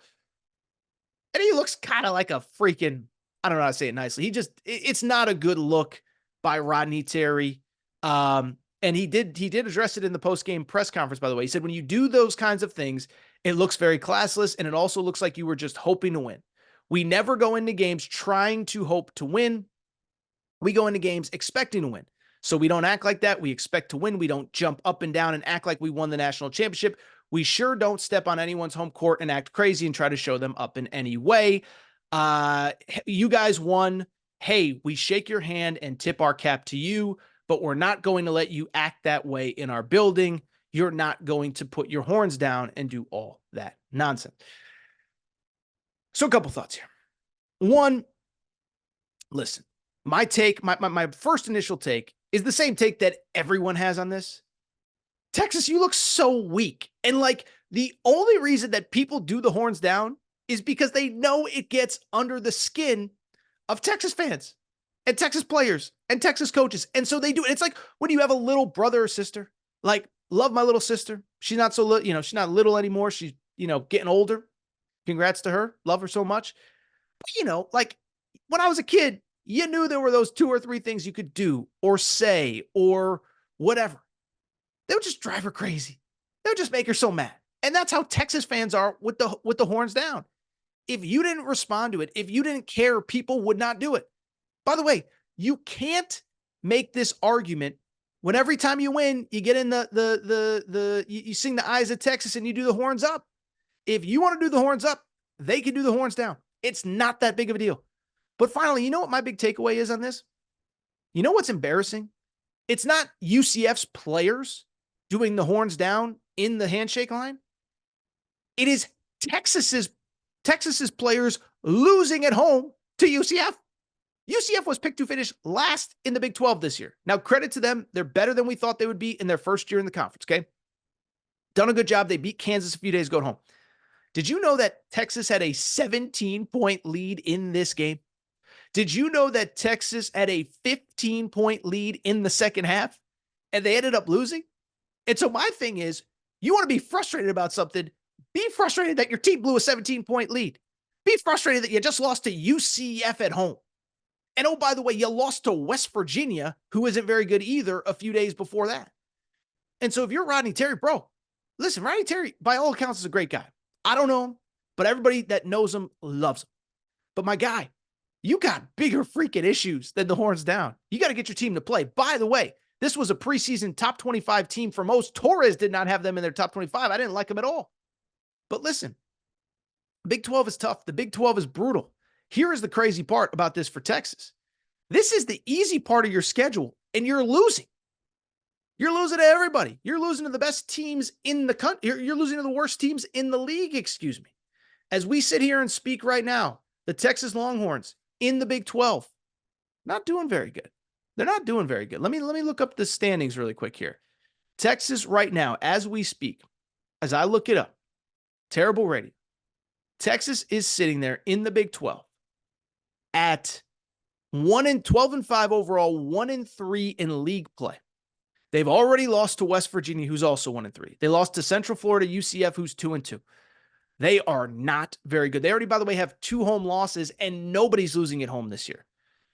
And he looks kind of like a freaking, I don't know how to say it nicely. It's not a good look by Rodney Terry. And he did address it in the post-game press conference, by the way. He said, when you do those kinds of things, it looks very classless, and it also looks like you were just hoping to win. We never go into games trying to hope to win. We go into games expecting to win. So we don't act like that. We expect to win. We don't jump up and down and act like we won the national championship. We sure don't step on anyone's home court and act crazy and try to show them up in any way. You guys won. Hey, we shake your hand and tip our cap to you, but we're not going to let you act that way in our building. You're not going to put your horns down and do all that nonsense. So a couple thoughts here. One, listen, my take, my first initial take is the same take that everyone has on this. Texas, you look so weak. And like the only reason that people do the horns down is because they know it gets under the skin of Texas fans and Texas players and Texas coaches. And so they do it. It's like when you have a little brother or sister, like love my little sister. She's not so little, she's not little anymore. She's, getting older. Congrats to her. Love her so much. But, like when I was a kid, you knew there were those 2 or 3 things you could do or say or whatever. They would just drive her crazy. They would just make her so mad. And that's how Texas fans are with the horns down. If you didn't respond to it, if you didn't care, people would not do it. By the way, you can't make this argument when every time you win, you get in you sing the eyes of Texas and you do the horns up. If you want to do the horns up, they can do the horns down. It's not that big of a deal. But finally, you know what my big takeaway is on this? You know what's embarrassing? It's not UCF's players doing the horns down in the handshake line. It is Texas's players losing at home to UCF. UCF was picked to finish last in the Big 12 this year. Now, credit to them. They're better than we thought they would be in their first year in the conference, okay? Done a good job. They beat Kansas a few days ago at home. Did you know that Texas had a 17-point lead in this game? Did you know that Texas had a 15-point lead in the second half and they ended up losing? And so my thing is, you want to be frustrated about something, be frustrated that your team blew a 17-point lead. Be frustrated that you just lost to UCF at home. And oh, by the way, you lost to West Virginia, who isn't very good either, a few days before that. And so if you're Rodney Terry, bro, listen, Rodney Terry, by all accounts, is a great guy. I don't know him, but everybody that knows him loves him. But my guy, you got bigger freaking issues than the horns down. You got to get your team to play. By the way, this was a preseason top 25 team for most. Torres did not have them in their top 25. I didn't like them at all. But listen, Big 12 is tough. The Big 12 is brutal. Here is the crazy part about this for Texas. This is the easy part of your schedule, and you're losing. You're losing to everybody. You're losing to the best teams in the country. You're losing to the worst teams in the league, excuse me. As we sit here and speak right now, the Texas Longhorns in the Big 12, not doing very good. They're not doing very good. Let me look up the standings really quick here. Texas right now, as we speak, as I look it up, terrible rating. Texas is sitting there in the Big 12 at 12-5 overall, 1-3 in league play. They've already lost to West Virginia, who's also 1-3. They lost to Central Florida, UCF, who's 2-2. They are not very good. They already, by the way, have 2 home losses, and nobody's losing at home this year.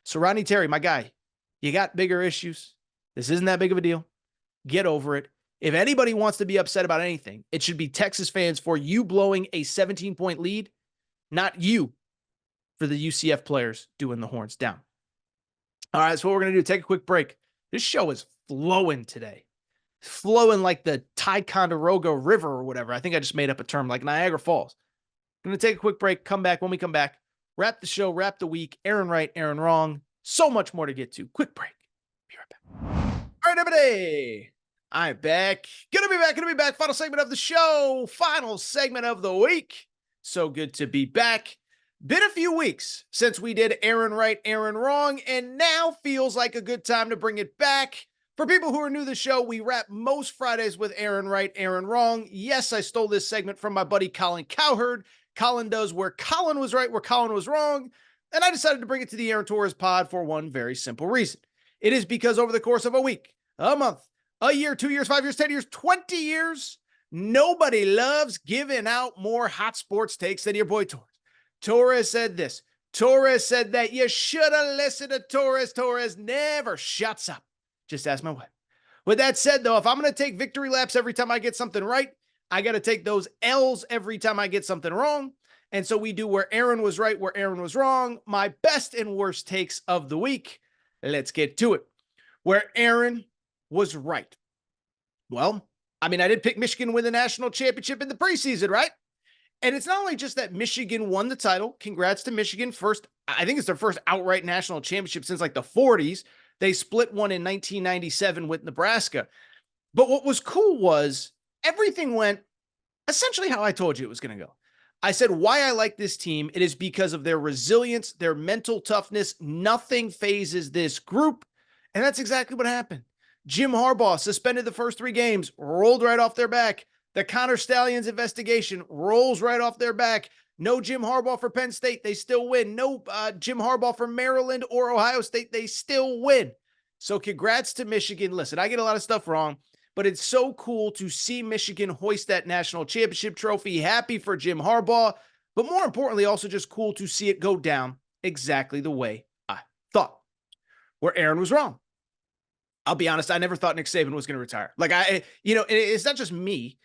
So Rodney Terry, my guy, you got bigger issues. This isn't that big of a deal. Get over it. If anybody wants to be upset about anything, it should be Texas fans for you blowing a 17-point lead, not you for the UCF players doing the horns down. All right, that's what we're going to do. Take a quick break. This show is flowing today. Flowing like the Ticonderoga River or whatever. I think I just made up a term like Niagara Falls. I'm going to take a quick break, come back. When we come back, wrap the show, wrap the week. Aaron right, Aaron wrong. So much more to get to. Quick break. Be right back. All right, everybody. I'm back. Gonna be back. Final segment of the show. Final segment of the week. So good to be back. Been a few weeks since we did Aaron right, Aaron wrong, and now feels like a good time to bring it back. For people who are new to the show, we wrap most Fridays with Aaron right, Aaron wrong. Yes, I stole this segment from my buddy Colin Cowherd. Colin does where Colin was right, where Colin was wrong. And I decided to bring it to the Aaron Torres pod for one very simple reason. It is because over the course of a week, a month, a year, 2 years, 5 years, 10 years, 20 years, nobody loves giving out more hot sports takes than your boy Torres. Torres said this. Torres said that. You should have listened to Torres. Torres never shuts up. Just ask my wife. With that said, though, if I'm going to take victory laps every time I get something right, I got to take those L's every time I get something wrong. And so we do where Aaron was right, where Aaron was wrong. My best and worst takes of the week. Let's get to it. Where Aaron was right. Well, I mean, I did pick Michigan to win the national championship in the preseason, right? And it's not only just that Michigan won the title. Congrats to Michigan. I think it's their first outright national championship since like the 40s. They split one in 1997 with Nebraska. But what was cool was everything went essentially how I told you it was going to go. I said why I like this team. It is because of their resilience, their mental toughness. Nothing phases this group. And that's exactly what happened. Jim Harbaugh suspended the first 3 games, rolled right off their back. The Connor Stallions investigation rolls right off their back. No Jim Harbaugh for Penn State, they still win. No Jim Harbaugh for Maryland or Ohio State, they still win. So congrats to Michigan. Listen, I get a lot of stuff wrong, but it's so cool to see Michigan hoist that national championship trophy. Happy for Jim Harbaugh, but more importantly, also just cool to see it go down exactly the way I thought. Where Aaron was wrong. I'll be honest, I never thought Nick Saban was going to retire. Like it's not just me.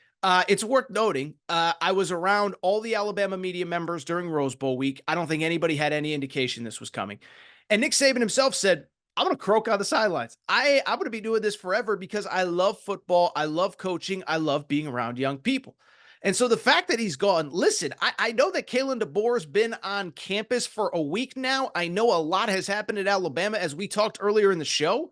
It's worth noting, I was around all the Alabama media members during Rose Bowl week. I don't think anybody had any indication this was coming. And Nick Saban himself said, I'm going to croak on the sidelines. I'm going to be doing this forever because I love football. I love coaching. I love being around young people. And so the fact that he's gone, listen, I know that Kalen DeBoer's been on campus for a week now. I know a lot has happened at Alabama, as we talked earlier in the show.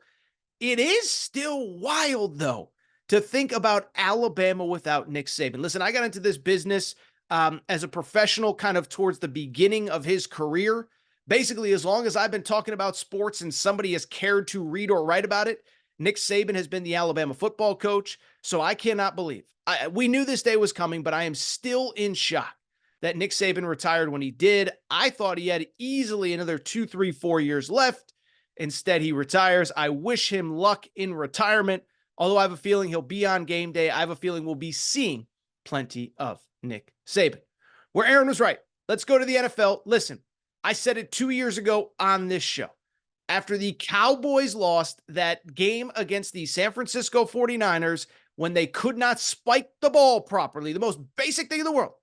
It is still wild, though, to think about Alabama without Nick Saban. Listen, I got into this business as a professional kind of towards the beginning of his career. Basically, as long as I've been talking about sports and somebody has cared to read or write about it, Nick Saban has been the Alabama football coach. So I cannot believe. We knew this day was coming, but I am still in shock that Nick Saban retired when he did. I thought he had easily another 2, 3, 4 years left. Instead, he retires. I wish him luck in retirement. Although I have a feeling he'll be on game day. I have a feeling we'll be seeing plenty of Nick Saban. Where Aaron was right. Let's go to the NFL. Listen, I said it 2 years ago on this show. After the Cowboys lost that game against the San Francisco 49ers when they could not spike the ball properly, the most basic thing in the world,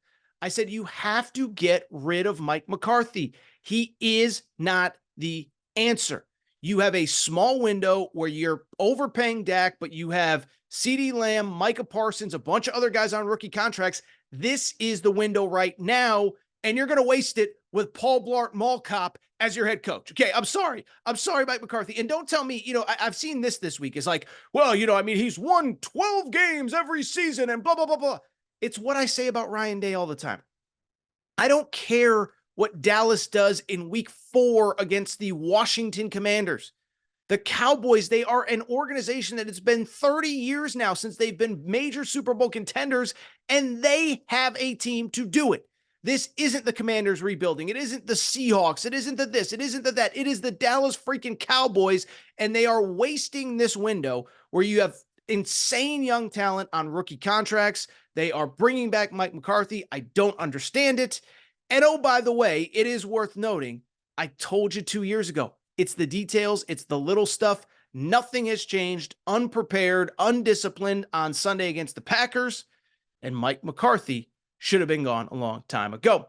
I said you have to get rid of Mike McCarthy. He is not the answer. You have a small window where you're overpaying Dak, but you have CeeDee Lamb, Micah Parsons, a bunch of other guys on rookie contracts. This is the window right now, and you're going to waste it with Paul Blart Mall Cop as your head coach. Okay, I'm sorry, Mike McCarthy. And don't tell me, I've seen this week. It's like, well, he's won 12 games every season and blah, blah, blah, blah. It's what I say about Ryan Day all the time. I don't care what Dallas does in week 4 against the Washington Commanders. The Cowboys, they are an organization that it's been 30 years now since they've been major Super Bowl contenders, and they have a team to do it. This isn't the Commanders rebuilding. It isn't the Seahawks. It isn't the this. It isn't the that. It is the Dallas freaking Cowboys, and they are wasting this window where you have insane young talent on rookie contracts. They are bringing back Mike McCarthy. I don't understand it. And oh, by the way, it is worth noting, I told you 2 years ago, It's the details. It's the little stuff. Nothing has changed. Unprepared, undisciplined on Sunday against the Packers. And Mike McCarthy should have been gone a long time ago.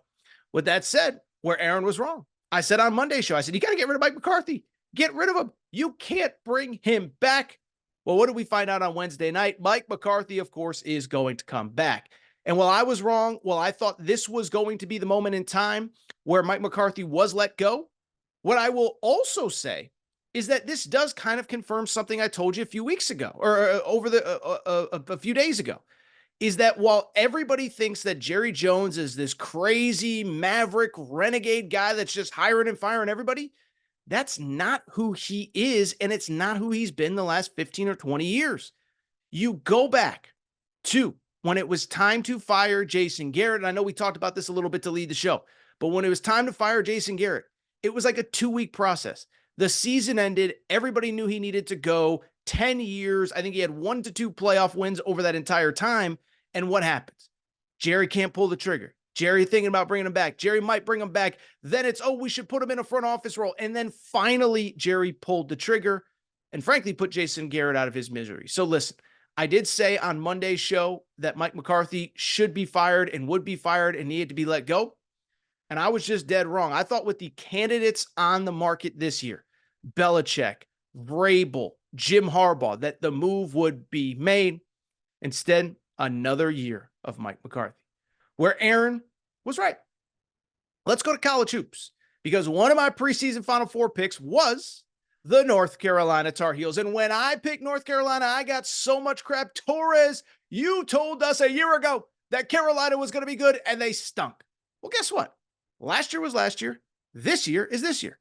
With that said, where Aaron was wrong. I said on Monday's show, I said, you got to get rid of Mike McCarthy. Get rid of him. You can't bring him back. Well, what did we find out on Wednesday night? Mike McCarthy, of course, is going to come back. And while I was wrong, while I thought this was going to be the moment in time where Mike McCarthy was let go, what I will also say is that this does kind of confirm something I told you a few weeks ago, or a few days ago, is that while everybody thinks that Jerry Jones is this crazy maverick renegade guy that's just hiring and firing everybody, that's not who he is, and it's not who he's been the last 15 or 20 years. You go back to when it was time to fire Jason Garrett, and I know we talked about this a little bit to lead the show, but when it was time to fire Jason Garrett, it was like a 2-week process. The season ended. Everybody knew he needed to go. 10 years. I think he had 1 to 2 playoff wins over that entire time. And what happens? Jerry can't pull the trigger. Jerry thinking about bringing him back. Jerry might bring him back. Then it's, we should put him in a front office role. And then finally, Jerry pulled the trigger and frankly put Jason Garrett out of his misery. So listen, I did say on Monday's show that Mike McCarthy should be fired and would be fired and needed to be let go. And I was just dead wrong. I thought with the candidates on the market this year, Belichick, Vrabel, Jim Harbaugh, that the move would be made. Instead, another year of Mike McCarthy, where Aaron was right. Let's go to college hoops, because one of my preseason Final Four picks was the North Carolina Tar Heels. And when I picked North Carolina, I got so much crap. Torres, you told us a year ago that Carolina was going to be good, and they stunk. Well, guess what? Last year was last year. This year is this year.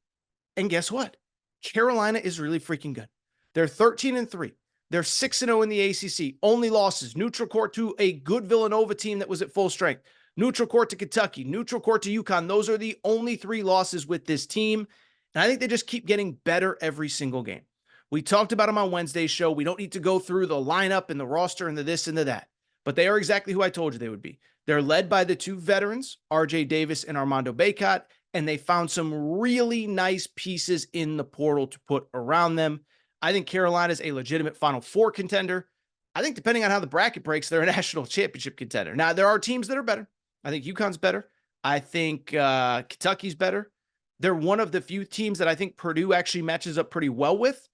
And guess what? Carolina is really freaking good. They're 13-3. They're 6-0 in the ACC. Only losses: neutral court to a good Villanova team that was at full strength, neutral court to Kentucky, neutral court to UConn. Those are the only 3 losses with this team. And I think they just keep getting better every single game. We talked about them on Wednesday's show. We don't need to go through the lineup and the roster and the this and the that, but they are exactly who I told you they would be. They're led by the 2 veterans, RJ Davis and Armando Bacot, and they found some really nice pieces in the portal to put around them. I think Carolina is a legitimate Final Four contender. I think depending on how the bracket breaks, they're a national championship contender. Now, there are teams that are better. I think UConn's better. I think Kentucky's better. They're one of the few teams that I think Purdue actually matches up pretty well with.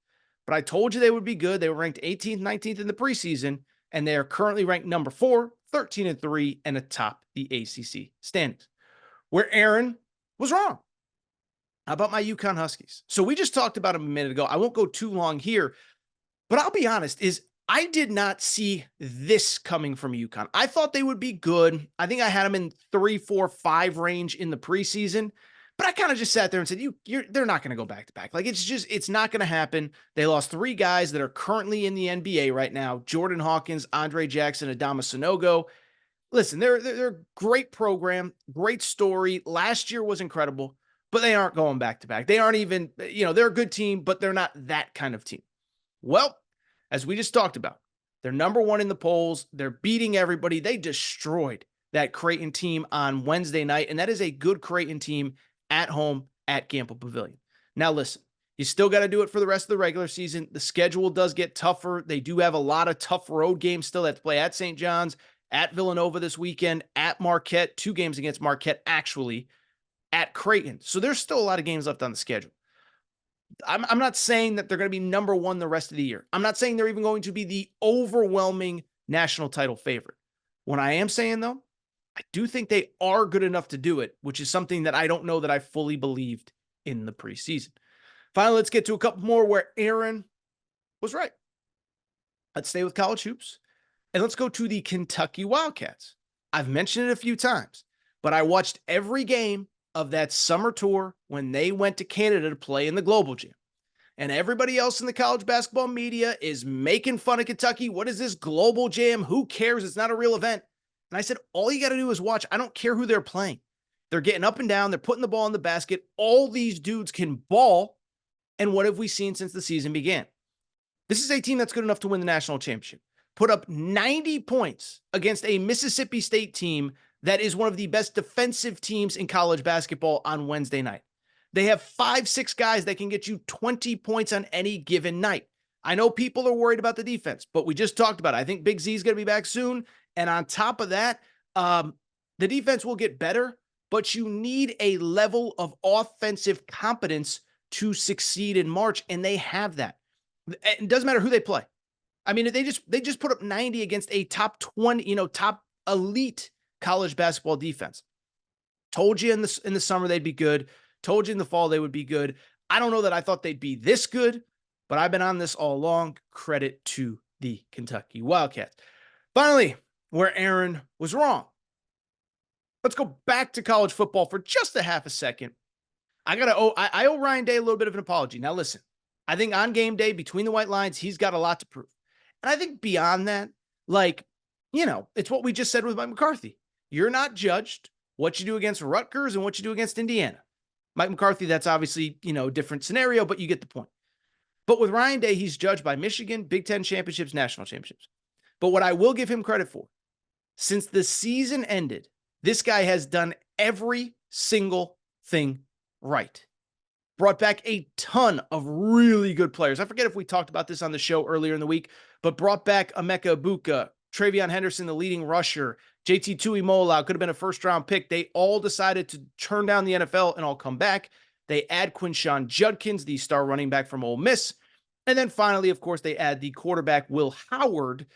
But I told you they would be good. They were ranked 18th, 19th in the preseason, and they are currently ranked number 4, 13-3, and atop the ACC standings. Where Aaron was wrong. How about my UConn Huskies? So we just talked about them a minute ago. I won't go too long here, but I'll be honest, I did not see this coming from UConn. I thought they would be good. I think I had them in 3, 4, 5 range in the preseason, but I kind of just sat there and said, they're not going to go back to back. Like, it's not going to happen. They lost 3 guys that are currently in the NBA right now: Jordan Hawkins, Andre Jackson, Adama Sanogo. Listen, they're a great program, great story. Last year was incredible, but they aren't going back to back. They aren't even, they're a good team, but they're not that kind of team. Well, as we just talked about, they're number 1 in the polls. They're beating everybody. They destroyed that Creighton team on Wednesday night, and that is a good Creighton team at home at Gamble Pavilion. Now, listen, you still got to do it for the rest of the regular season. The schedule does get tougher. They do have a lot of tough road games still. They have to play at St. John's, at Villanova this weekend, at Marquette, 2 games against Marquette, actually, at Creighton. So there's still a lot of games left on the schedule. I'm not saying that they're going to be number 1 the rest of the year. I'm not saying they're even going to be the overwhelming national title favorite. What I am saying, though, I do think they are good enough to do it, which is something that I don't know that I fully believed in the preseason. Finally, let's get to a couple more where Aaron was right. Let's stay with college hoops, and let's go to the Kentucky Wildcats. I've mentioned it a few times, but I watched every game of that summer tour when they went to Canada to play in the Global Jam. And everybody else in the college basketball media is making fun of Kentucky. What is this Global Jam? Who cares? It's not a real event. And I said, all you got to do is watch. I don't care who they're playing. They're getting up and down. They're putting the ball in the basket. All these dudes can ball. And what have we seen since the season began? This is a team that's good enough to win the national championship. Put up 90 points against a Mississippi State team that is one of the best defensive teams in college basketball on Wednesday night. They have 5, 6 guys that can get you 20 points on any given night. I know people are worried about the defense, but we just talked about it. I think Big Z is going to be back soon. And on top of that, the defense will get better, but you need a level of offensive competence to succeed in March, and they have that. It doesn't matter who they play. I mean, they just put up 90 against a top 20, top elite college basketball defense. Told you in the summer they'd be good. Told you in the fall they would be good. I don't know that I thought they'd be this good, but I've been on this all along. Credit to the Kentucky Wildcats. Finally, where Aaron was wrong. Let's go back to college football for just a half a second. I owe Ryan Day a little bit of an apology. Now listen, I think on game day between the white lines, he's got a lot to prove. And I think beyond that, it's what we just said with Mike McCarthy. You're not judged what you do against Rutgers and what you do against Indiana. Mike McCarthy, that's obviously, a different scenario, but you get the point. But with Ryan Day, he's judged by Michigan, Big Ten championships, national championships. But what I will give him credit for, since the season ended, this guy has done every single thing right. Brought back a ton of really good players. I forget if we talked about this on the show earlier in the week, but brought back Emeka Egbuka, Travion Henderson, the leading rusher, JT Tuimoloau, could have been a first-round pick. They all decided to turn down the NFL and all come back. They add Quinshon Judkins, the star running back from Ole Miss. And then finally, of course, they add the quarterback Will Howard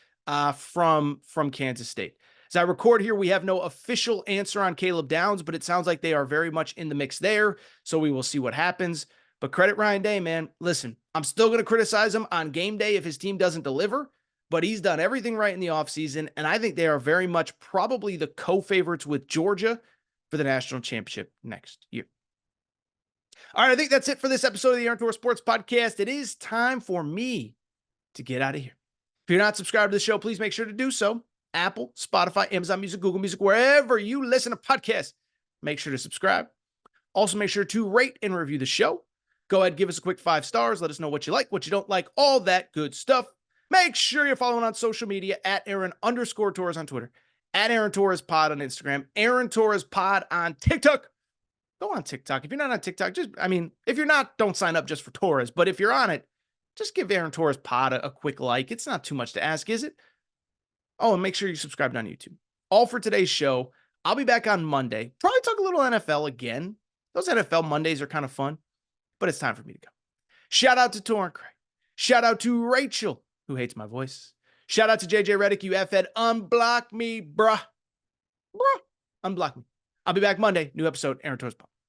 from Kansas State. As I record here, we have no official answer on Caleb Downs, but it sounds like they are very much in the mix there. So we will see what happens. But credit Ryan Day, man. Listen, I'm still going to criticize him on game day if his team doesn't deliver, but he's done everything right in the offseason. And I think they are very much probably the co-favorites with Georgia for the national championship next year. All right, I think that's it for this episode of the Aaron Torres Sports Podcast. It is time for me to get out of here. If you're not subscribed to the show, please make sure to do so. Apple, Spotify, Amazon Music, Google Music, wherever you listen to podcasts, make sure to subscribe. Also, make sure to rate and review the show. Go ahead, give us a quick 5 stars. Let us know what you like, what you don't like, all that good stuff. Make sure you're following on social media at Aaron_Torres on Twitter, at Aaron Torres Pod on Instagram, Aaron Torres Pod on TikTok. Go on TikTok. If you're not on TikTok, if you're not, don't sign up just for Torres. But if you're on it, just give Aaron Torres Pod a quick like. It's not too much to ask, is it? Oh, and make sure you subscribe on YouTube. All for today's show. I'll be back on Monday. Probably talk a little NFL again. Those NFL Mondays are kind of fun, but it's time for me to go. Shout out to Torrin Craig. Shout out to Rachel, who hates my voice. Shout out to JJ Redick, you F-head. Unblock me, bruh. Unblock me. I'll be back Monday. New episode, Aaron Torres Pod.